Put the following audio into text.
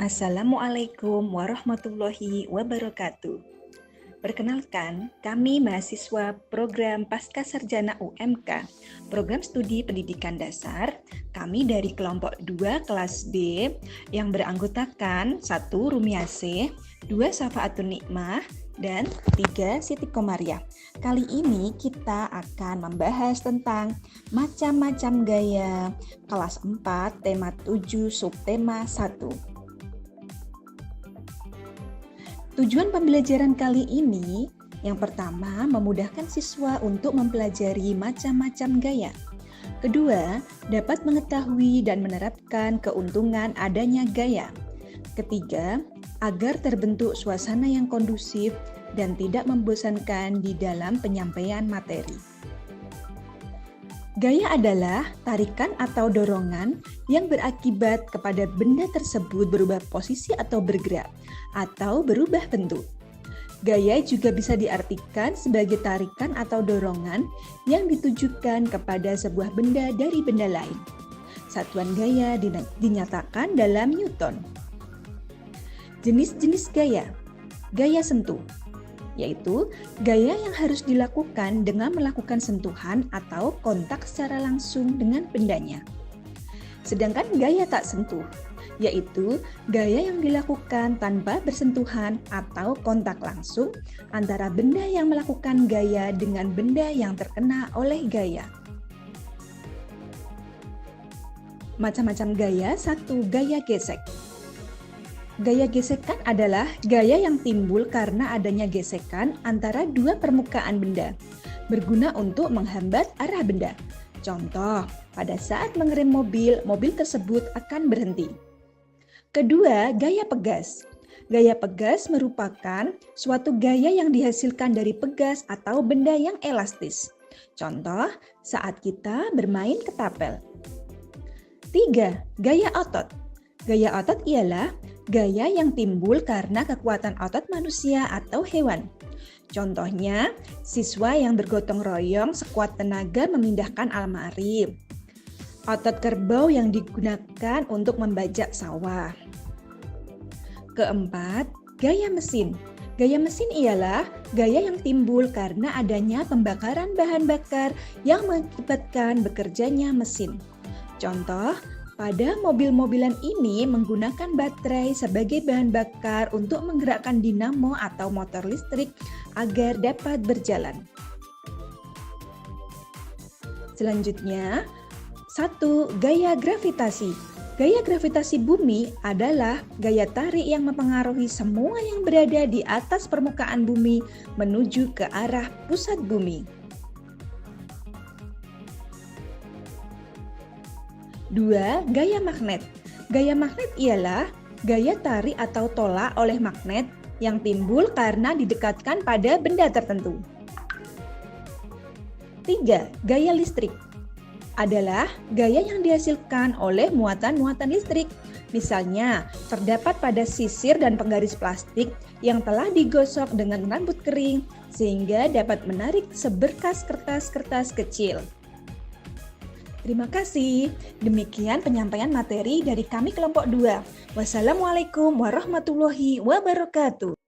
Assalamualaikum warahmatullahi wabarakatuh. Perkenalkan, kami mahasiswa program Pascasarjana UMK, program studi pendidikan dasar. Kami dari kelompok 2 kelas B yang beranggotakan 1 Rumiase, 2 Syafaatun Nikmah, dan 3 Siti Komariah. Kali ini kita akan membahas tentang macam-macam gaya kelas 4, tema 7, subtema 1. Tujuan pembelajaran kali ini, yang pertama, memudahkan siswa untuk mempelajari macam-macam gaya. Kedua, dapat mengetahui dan menerapkan keuntungan adanya gaya. Ketiga, agar terbentuk suasana yang kondusif dan tidak membosankan di dalam penyampaian materi. Gaya adalah tarikan atau dorongan yang berakibat kepada benda tersebut berubah posisi atau bergerak, atau berubah bentuk. Gaya juga bisa diartikan sebagai tarikan atau dorongan yang ditujukan kepada sebuah benda dari benda lain. Satuan gaya dinyatakan dalam Newton. Jenis-jenis gaya. Gaya sentuh, yaitu gaya yang harus dilakukan dengan melakukan sentuhan atau kontak secara langsung dengan bendanya. Sedangkan gaya tak sentuh, yaitu gaya yang dilakukan tanpa bersentuhan atau kontak langsung antara benda yang melakukan gaya dengan benda yang terkena oleh gaya. Macam-macam gaya. 1. Gaya gesek. Gaya gesekan adalah gaya yang timbul karena adanya gesekan antara dua permukaan benda, berguna untuk menghambat arah benda. Contoh, pada saat mengerem mobil, mobil tersebut akan berhenti. Kedua, gaya pegas. Gaya pegas merupakan suatu gaya yang dihasilkan dari pegas atau benda yang elastis. Contoh, saat kita bermain ketapel. 3. Gaya otot. Gaya otot ialah gaya yang timbul karena kekuatan otot manusia atau hewan. Contohnya, siswa yang bergotong royong sekuat tenaga memindahkan almari. Otot kerbau yang digunakan untuk membajak sawah. Keempat, gaya mesin. Gaya mesin ialah gaya yang timbul karena adanya pembakaran bahan bakar yang mengakibatkan bekerjanya mesin. Contoh, pada mobil-mobilan ini menggunakan baterai sebagai bahan bakar untuk menggerakkan dinamo atau motor listrik agar dapat berjalan. Selanjutnya, 1. Gaya gravitasi. Gaya gravitasi bumi adalah gaya tarik yang mempengaruhi semua yang berada di atas permukaan bumi menuju ke arah pusat bumi. 2. Gaya magnet. Gaya magnet ialah gaya tarik atau tolak oleh magnet yang timbul karena didekatkan pada benda tertentu. 3. Gaya listrik adalah gaya yang dihasilkan oleh muatan-muatan listrik. Misalnya, terdapat pada sisir dan penggaris plastik yang telah digosok dengan rambut kering sehingga dapat menarik seberkas kertas-kertas kecil. Terima kasih. Demikian penyampaian materi dari kami kelompok 2. Wassalamualaikum warahmatullahi wabarakatuh.